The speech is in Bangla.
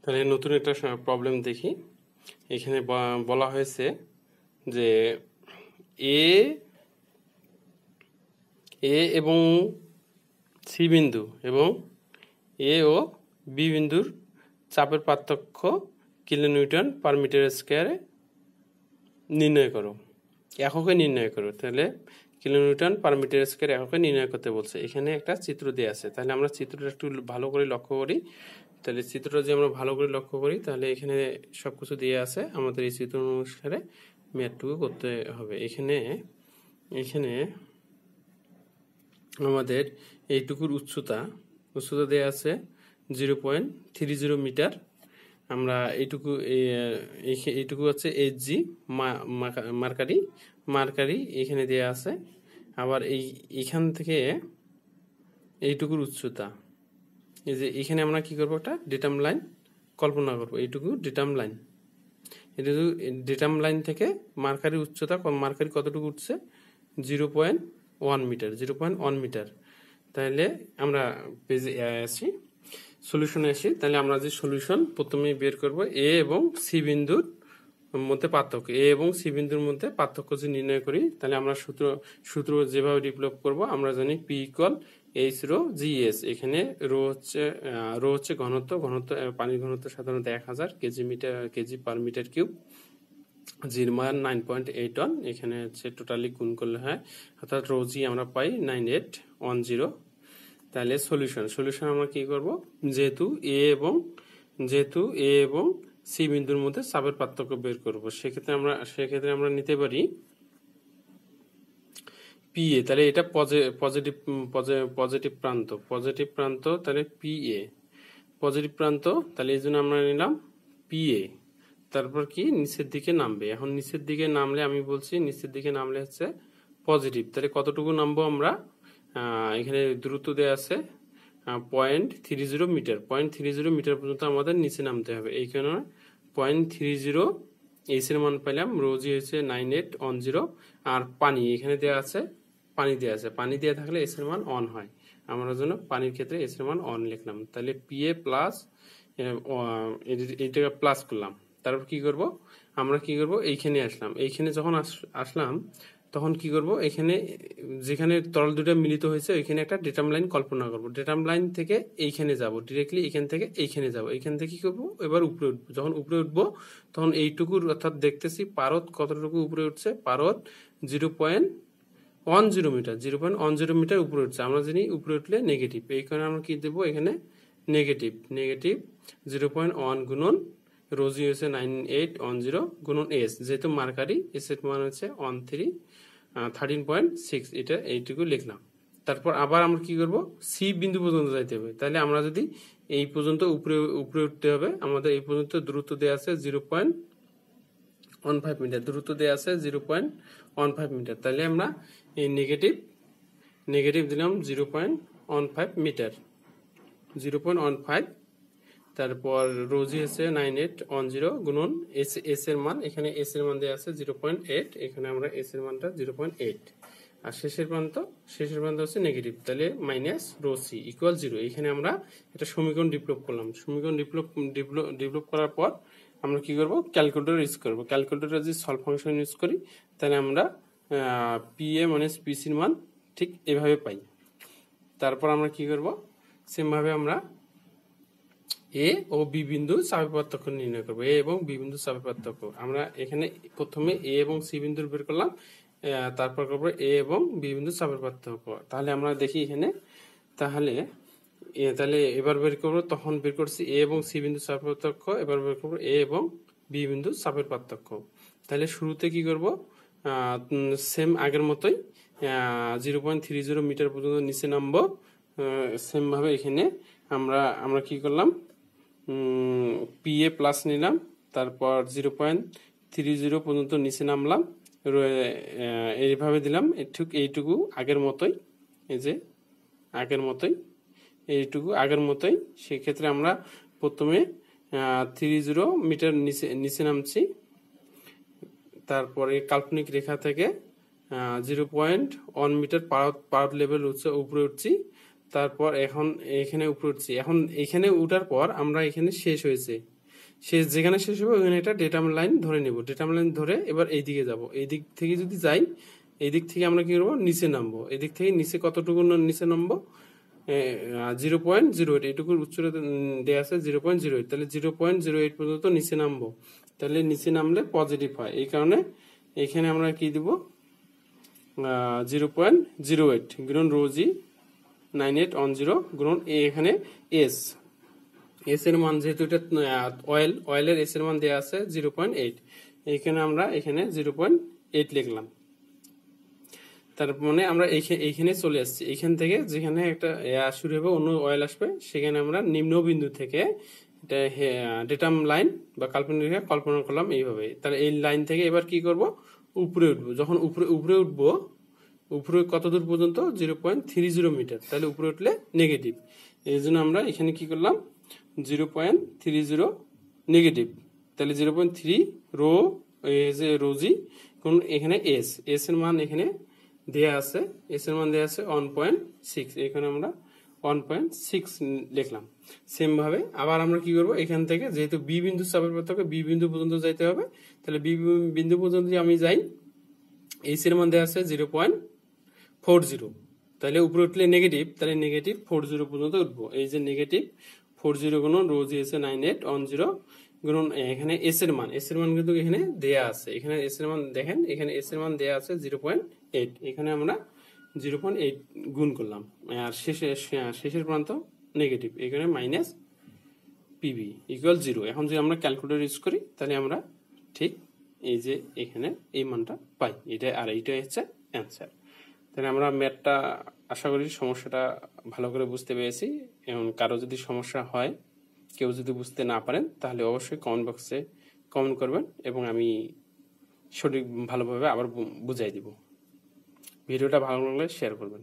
তাহলে নতুন একটা প্রবলেম দেখি। এখানে বলা হয়েছে যে এ এবং সি বিন্দু এবং এ ও বি বিন্দুর চাপের পার্থক্য কিলোনিউটন পার মিটার স্কয়ারে নির্ণয় করো, এককে নির্ণয় করো। তাহলে কিলোনিউটন পার মিটার স্কয়ার এককে নির্ণয় করতে বলছে। এখানে একটা চিত্র দেওয়া আছে, তাহলে আমরা চিত্রটা একটু ভালো করে লক্ষ্য করি। তাহলে চিত্রটা যদি আমরা ভালো করে লক্ষ্য করি তাহলে এখানে সবকিছু দিয়ে আছে, আমাদের এই চিত্র অনুসারে ম্যাথটুকু করতে হবে। এখানে আমাদের এইটুকুর উচ্চতা দেওয়া আছে 0.30 মিটার। আমরা এইটুকু হচ্ছে এইচজি মার্কারি এখানে দেওয়া আছে। আবার এইখান থেকে এইটুকুর উচ্চতা, এই যে এখানে আমরা কি করবো, একটা ডেটাম লাইন কল্পনা করবো। এইটুকু ডেটাম লাইন থেকে মার্কারি উচ্চতা, মার্কারি কতটুকু উঠছে 0.1 মিটার। তাহলে আমরা পেজে আসি, সলিউশনে আসি। তাহলে আমরা যে সলিউশন প্রথমে বের করব, এ এবং সি বিন্দুর মধ্যে পার্থক্য, এ এবং সি বিন্দুর মধ্যে পার্থক্য যদি নির্ণয় করি তাহলে আমরা সূত্র যেভাবে ডেভেলপ করব, আমরা জানি P equal H rho G S. এখানে রো হচ্ছে ঘনত্ব, পানির ঘনত্ব সাধারণত 1000 কেজি পার মিটার কিউব। জির মান 9.81, এখানে হচ্ছে টোটালি গুণ করলে হয়, অর্থাৎ রো জি আমরা পাই 9810। তাহলে সলিউশন আমরা কি করব, যেহেতু এ এবং সি বিন্দুর মধ্যে চাপের পার্থক্য বের করব, সেক্ষেত্রে আমরা নিতে পারি পি এ। তাহলে এটা পজিটিভ প্রান্ত, তাহলে পি এ পজিটিভ প্রান্ত। তাহলে এই জন্য আমরা নিলাম পি এ। তারপর কি নিচের দিকে নামবে, এখন নিচের দিকে নামলে আমি বলছি নিচের দিকে নামলে হচ্ছে পজিটিভ। তাহলে কতটুকু নামবো আমরা, এখানে দূরত্ব দেওয়া আছে 0.30 মিটার। 0.30 মিটার পর্যন্ত আমাদের নিচে নামতে হবে। এই কারণে 0.30 এইচ এর মান পাইলাম, রোজি হয়েছে 9810। আর পানি এখানে দেওয়া আছে, পানি দেওয়া থাকলে এস এর মান অন হয়, আমরা জন্য পানির ক্ষেত্রে এস এর মান অন লিখলাম। তাহলে পি এ প্লাস এইটাকে প্লাস করলাম। তারপর আমরা কি করব, এইখানে আসলাম। এইখানে যখন আসলাম তখন কি করব, এখানে যেখানে তরল দুটো মিলিত হয়েছে ওইখানে একটা ডেটাম লাইন কল্পনা করব। ডেটাম লাইন থেকে এইখানে যাব, ডিরেক্টলি এখান থেকে এইখানে যাব। এইখান থেকে কি করব, এবার উপরে উঠবো। যখন উপরে উঠবো তখন এইটুকুর, অর্থাৎ দেখতেছি পারদ কতটুকু উপরে উঠছে, পারদ 0.10 মিটার, 0.10 মিটার উপরে উঠছে। আমরা জানি উপরে উঠলে নেগেটিভ, এই কারণে আমরা কি দেবো, এখানে নেগেটিভ 0.1 গুণন রোজি হয়েছে 9810 গুণন এস, যেহেতু মার্কারি, এস এর মান হচ্ছে 13.6, এটা এইটুকু লিখলাম। তারপর আবার আমরা কি করব, সি বিন্দু পর্যন্ত যাইতে হবে। তাহলে আমরা যদি এই পর্যন্ত উপরে উঠতে হবে, আমাদের এই পর্যন্ত দূরত্ব দেওয়া আছে 0.15 মিটার, দূরত্ব দেওয়া আছে 0.15 মিটার। তাহলে আমরা এই নেগেটিভ দিলাম 0.15 মিটার, 0.15। তারপর রোজি হচ্ছে 9810 গুণন এস এর মান, এখানে এস এর মান দেওয়া আছে 0.8, এখানে আমরা এস এর মানটা 0.8। আর শেষের প্রান্ত হচ্ছে নেগেটিভ, তাহলে মাইনাস রো সি ইকুয়াল 0। এখানে আমরা একটা সমীকরণ ডেভেলপ করলাম। সমীকরণ ডেভেলপ করার পর আমরা কি করব, ক্যালকুলেটর ইউজ করব। ক্যালকুলেটর যদি সলভ ফাংশন ইউজ করি তাহলে আমরা পি এ মাইনাস পি সির মান ঠিক এভাবে পাই। তারপর আমরা কি করব, সেম ভাবে আমরা এ ও বি বিন্দু চাপের পার্থক্য নির্ণয় করবো। এ এবং বি বিন্দু চাপের পার্থক্য আমরা এখানে প্রথমে এ এবং সি বিন্দুর বের করলাম, তারপর করবো এ এবং বি বিন্দু চাপের পার্থক্য। তাহলে আমরা দেখি এখানে, তাহলে এবার বের করবো, তখন বের করছি এ এবং সি বিন্দু চাপের পার্থক্য, এবার বের করবো এ এবং বি বিন্দু চাপের পার্থক্য। তাহলে শুরুতে কি করব, সেম আগের মতোই 0.30 মিটার পর্যন্ত নিচে নামবো। সেম ভাবে এখানে আমরা কি করলাম, পি এ প্লাস নিলাম, তারপর 0.30 পর্যন্ত নিচে নামলাম, এইভাবে দিলাম। ঠিক এইটুকু আগের মতোই, এই যে এইটুকু আগের মতোই। সেক্ষেত্রে আমরা প্রথমে 30 মিটার নিচে নামছি, তারপরে কাল্পনিক রেখা থেকে 0.1 মিটার পাওয়ার লেভেল উপরে উঠছি। তারপর এখন এখানে উপরে উঠছি। এখন এখানে উঠার পর আমরা এখানে শেষ হয়েছে, যেখানে শেষ হবে ওখানে একটা ডেটাম লাইন ধরে নিব, ডেটাম লাইন ধরে এবার এই দিকে যাব, এই দিক থেকে যদি যাই এই দিক থেকে আমরা কি করবো নিচে নামবো, এই দিক থেকে নিচে কতটুকু নিচে নামবো 0.08, এইটুকুর উচ্চতা দেওয়া আছে 0.08, তাহলে 0.08 পর্যন্ত নিচে নামবো, তাহলে নিচে নামলে পজিটিভ হয়, এই কারণে এখানে আমরা কি দিব 0.08 গুণন রোজি 9810 গুণন এখানে এস এর মান, যেহেতু এটা অয়েলের এস এর মান দেওয়া আছে 0.8, এইখানে আমরা এখানে 0.8 লিখলাম। তার মানে আমরা এইখানে চলে আসছি, এইখান থেকে যেখানে একটা শুরু হবে অন্য অয়েল আসবে সেখানে আমরা নিম্ন বিন্দু থেকে এটা ডেটাম লাইন বা কাল্পনিক রেখা কল্পনা করলাম এইভাবে। তাহলে এই লাইন থেকে এবার কি করব উপরে উঠবো, যখন উপরে উঠবো উপরে কত দূর পর্যন্ত 0.30 মিটার, তাহলে উপরে উঠলে নেগেটিভ, এই জন্য আমরা এখানে কি করলাম 0.30 নেগেটিভ, তাহলে 0.3 রো রোজি কোন এখানে এস এর মান এখানে দেয়া আছে, এস এর মান দেয়া আছে 1.6, এখানে আমরা 1.6 লিখলাম। সেম ভাবে আবার আমরা কি করব এখান থেকে যেহেতু বি বিন্দু চাপের পার্থক্য বি বিন্দু পর্যন্ত যাইতে হবে, তাহলে বি বিন্দু পর্যন্ত যদি আমি যাই এস এর মান দেয়া আছে 0.40, তাহলে উপরে উঠলে নেগেটিভ, তাহলে নেগেটিভ 40 পর্যন্ত উঠবো, এই যে নেগেটিভ 40 গুণন রোজি এসে 9810 গুণন এখানে এস এর মান কিন্তু এখানে দেয়া আছে, এখানে এস এর মান দেখেন এখানে এস এর মান দেয়া আছে 0.8, এখানে আমরা 0.8 গুণ করলাম, আর শেষের প্রান্ত নেগেটিভ, এখানে মাইনাস পিবি ইকুয়াল 0। এখন যদি আমরা ক্যালকুলেটর ইউজ করি তাহলে আমরা ঠিক এই যে এখানে এই মানটা পাই, এটা আর এইটাই হচ্ছে অ্যান্সার। তাহলে আমরা ম্যাথটা আশা করি সমস্যাটা ভালো করে বুঝতে পেরেছি। এবং কারো যদি সমস্যা হয়, কেউ যদি বুঝতে না পারেন, তাহলে অবশ্যই কমেন্ট বক্সে কমেন্ট করবেন এবং আমি সঠিক ভালোভাবে আবার বুঝাই দিব। ভিডিওটা ভালো লাগলে শেয়ার করবেন।